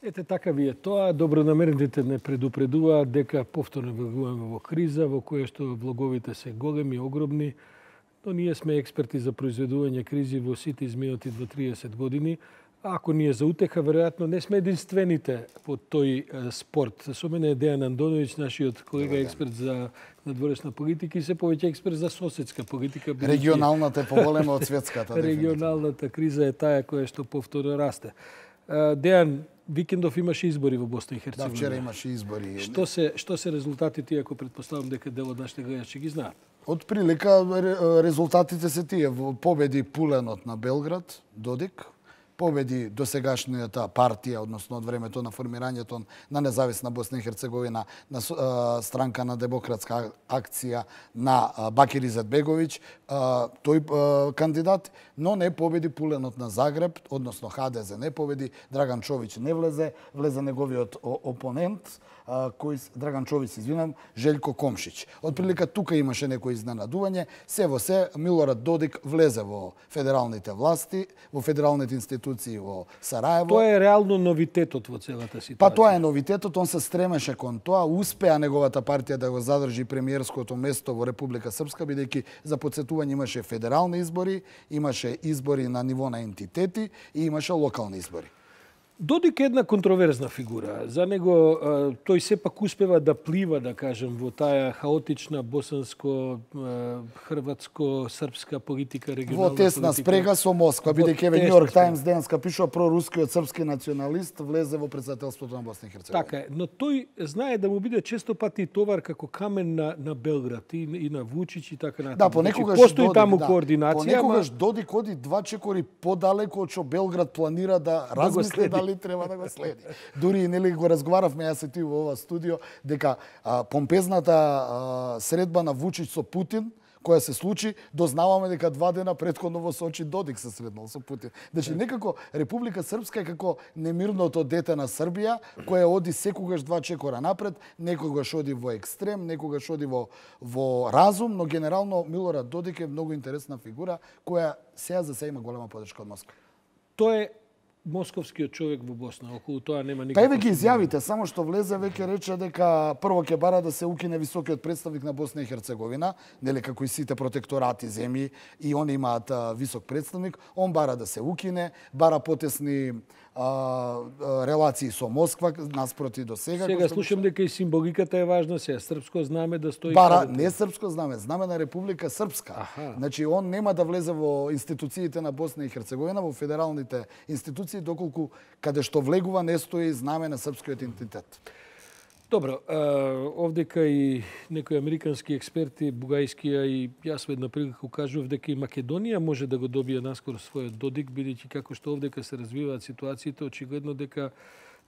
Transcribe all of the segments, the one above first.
Ете, така ви е тоа. Добронамерените не предупредуваат дека повторно влегуваме во криза, во која што влоговите се големи, огромни, но ние сме експерти за произведување кризи во сите изминати 30 години. А ако ние за утеха, веројатно не сме единствените по тој спорт. Со мене е Дејан Андоновиќ, нашиот колега експерт за надворешна политика и се повеќе експерт за соседска политика. Регионалната е поголема од светската. Регионалната криза е таа која што повторно расте. Дејан, викендов имаше избори во Босна и Херцеговина. Да, вчера имаше избори. Што се резултатите, ако предпоставам дека дел од нашите гледачи ги знаат? Од прилика резултатите се тие. Победи Пуленот на Белград, Додик, победи досегашната партија, односно од времето на формирањето на независна Босна и Херцеговина, на странка на демократска акција на Бакир Изетбеговиќ, тој кандидат, но не победи Пуленот на Загреб, односно ХДЗ не победи, Драган Човиќ не влезе неговиот опонент, Драган Човиќ, извинам, Желјко Комшиќ. Од прилика тука имаше некој изненадување, се во се Милорад Додик влезе во федералните власти, во федералните институции во Сараево. Тоа е реално новитетот во целата ситуација. Па тоа е новитетот, он се стремеше кон тоа, успеа неговата партија да го задржи премиерското место во Република Српска, бидејќи за потсетување имаше федерални избори, имаше избори на ниво на ентитети и имаше локални избори. Додик е една контроверзна фигура. За него тој сепак успева да плива, да кажем, во таа хаотична босанско, хрватско, српска политика, регионална политика. Во тесна спрега со Москва, бидејќи Нью Йорк Таймс денеска пишува прорускиот српски националист влезе во претседателството на Босна и Херцеговина. Така е, но тој знае да му биде често пати товар како камен на Белград и на Вучич и така натаму. Да, понекогаш постои таму координација, понекогаш Додик оди 2 чекори подалеку од што Белград планира да размисли дали треба да го следи. Дури нели го разговаравме јас и ти во ова студио дека помпезната средба на Вучич со Путин која се случи, дознаваме дека 2 дена претходно во Сочи Додик се среднал со Путин. Значи некако Република Српска е како немирното дете на Србија, која оди секогаш 2 чекора напред, некогаш оди во екстрем, некогаш оди во разум, но генерално Милорад Додик е многу интересна фигура која сега за се има голема подршка од Москва. Тоа е московскиот човек во Босна, околу тоа нема никакво. Тај веќе изјавите, само што влезе веќе рече дека прво ќе бара да се укине високиот представник на Босна и Херцеговина, нели како и сите протекторати земји и они имаат висок представник, он бара да се укине, бара потесни релации со Москва наспроти до сега. Сега слушам дека и символиката е важна, сега српско знаме да стои. Бара не српско знаме, знаме на Република Српска. Аха. Значи он нема да влезе во институциите на Босна и Херцеговина, во федералните институции доколку каде што влегува не стои знаме на српскиот идентитет. Добро, овдека и некои американски експерти, бугајскија и јас една прилика кажував дека и Македонија може да го добие наскоро својот Додик, бидејќи како што овдека се развиваат ситуациите, очигледно дека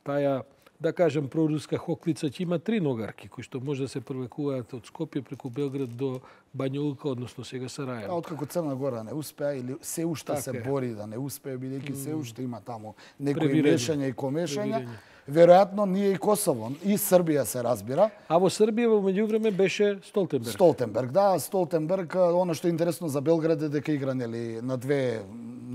таа, да кажем, проруска хоклица ќе има 3 ногарки, кои што може да се провекуваат од Скопје преку Белград до Бања Лука, односно сега Сараево. Откако Црна Гора не успеа или се уште се бори да не успее, бидејќи се уште има таму некои мешања и комешања. Веројатно ние и Косово, и Србија се разбира. А во Србија во меѓувреме беше Столтенберг. Столтенберг, да, Столтенберг, она што е интересно за Белград е дека игра нели на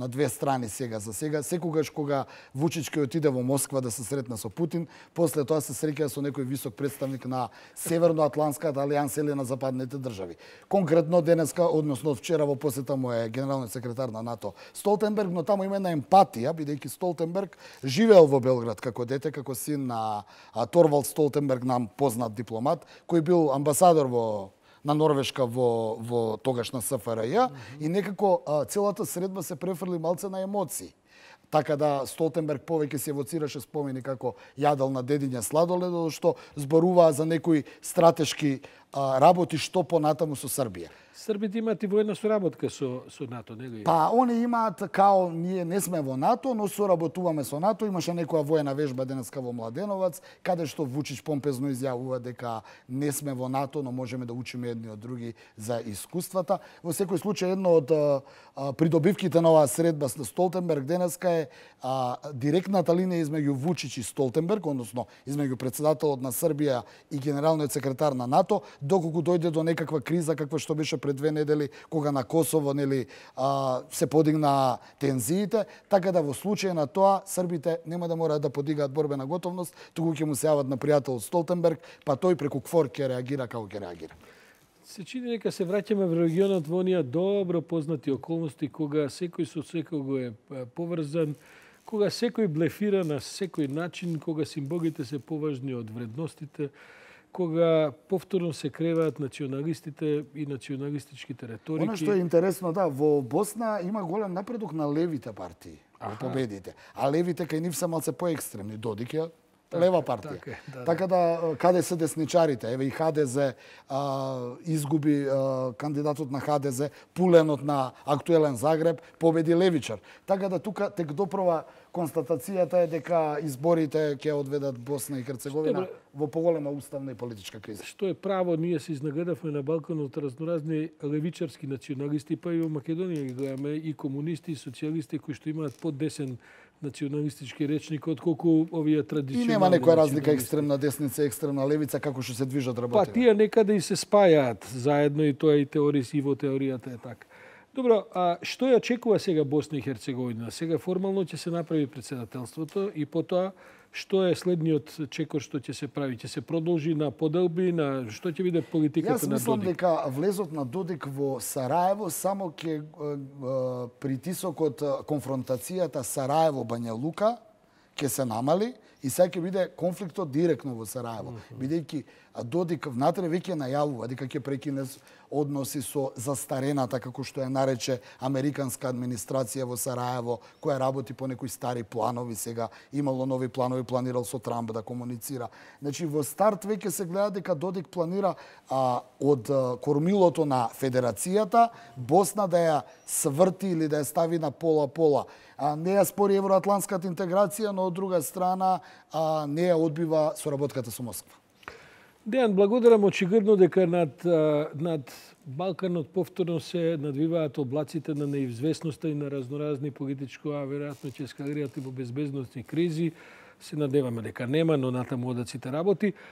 две страни сега за сега. Секогаш кога Вучич ќе отиде во Москва да се сретне со Путин, после тоа се среќа со некој висок представник на Северноатлантската алијанса или на западните држави. Конкретно денеска, односно од вчера во посета му е генералниот секретар на НАТО Столтенберг, но таму има една емпатија, бидејќи Столтенберг живеел во Белград како дете, како син на Торвалд Столтенберг, нам познат дипломат, кој бил амбасадор на Норвешка во тогашна СФРЈ и некако целата средба се префрли малце на емоции. Така да Столтенберг повеќе се евоцираше спомени како јадел на дедиња сладолед, што зборуваа за некои стратешки работи што понатаму со Србија. Србите имаат и воена соработка со НАТО, нели? Па, они имаат, као ние не сме во НАТО, но соработуваме со НАТО. Имаше некоја воена вежба денеска во Младеновац, каде што Вучич помпезно изјавува дека не сме во НАТО, но можеме да учиме едни од други за искуствата. Во секој случај, едно од придобивките на оваа средба со Столтенберг денеска е директната линија измеѓу Вучич и Столтенберг, односно измеѓу претседателот на Србија и генералниот секретар на НАТО, доколку дојде до некаква криза каква што беше пред 2 недели кога на Косово се подигна тензиите, така да во случај на тоа србите нема да мораат да подигаат борбена готовност, туку ќе му се јават на пријател Столтенберг, па тој преку КФОР ќе реагира како ќе реагира. Се чини дека се враќаме во регионот во оние добро познати околности кога секој со секого е поврзан, кога секој блефира на секој начин, кога символите се поважни од вредностите, кога повторно се креваат националистите и националистичките реторики. Она што е интересно, да, во Босна има голем напредок на левите партии во победите, а левите кај нив се малце поекстремни. Додик е лева партија. Така да, каде се десничарите? Еве и ХДЗ изгуби кандидатот на ХДЗ, пуленот на актуелен Загреб, победи левичар. Така да тука тек допрва констатацијата е дека изборите ќе одведат Босна и Херцеговина во поголема уставна и политичка криза. Што е право, ние се изнагадавме на Балканот разноразни левичарски националисти, па и во Македонија ги гледаме и комунисти, и социјалисти кои што имаат поддесен националистички речник отколку овие традиционални. И нема некоја разлика екстремна десница, екстремна левица како што се движат работите. Па тие некаде и се спајаат заедно и тоа и и во теоријата е така. Добро, а што ја очекува сега Босна и Херцеговина? Сега формално ќе се направи председателството и потоа што е следниот чекор што ќе се прави? Ќе се продолжи на поделби, на што ќе биде политиката на Додик? Јас мислам дека влезот на Додик во Сараево само ќе притисокот, конфронтацијата Сараево-Бања Лука ќе се намали и сега ќе биде конфликтот директно во Сараево, бидејќи Додик внатре веќе најавува дека ќе прекине односи со застарената, како што ја нарече, американска администрација во Сараево, која работи по некои стари планови, сега имало нови планови, планирал со Трамп да комуницира. Значи, во старт веќе се гледа дека Додик планира од кормилото на Федерацијата, Босна да ја сврти или да ја стави на пола-пола. Не ја спори евроатлантската интеграција, но од друга страна не ја одбива соработката со Москва. Дејан, благодарам. Очигледно дека над Балканот повторно се надвиваат облаците на неизвестноста и на разноразни политичко, а веројатно ќе ескалираат и во безбедносни кризи. Се надеваме дека нема, но натаму одаците работи.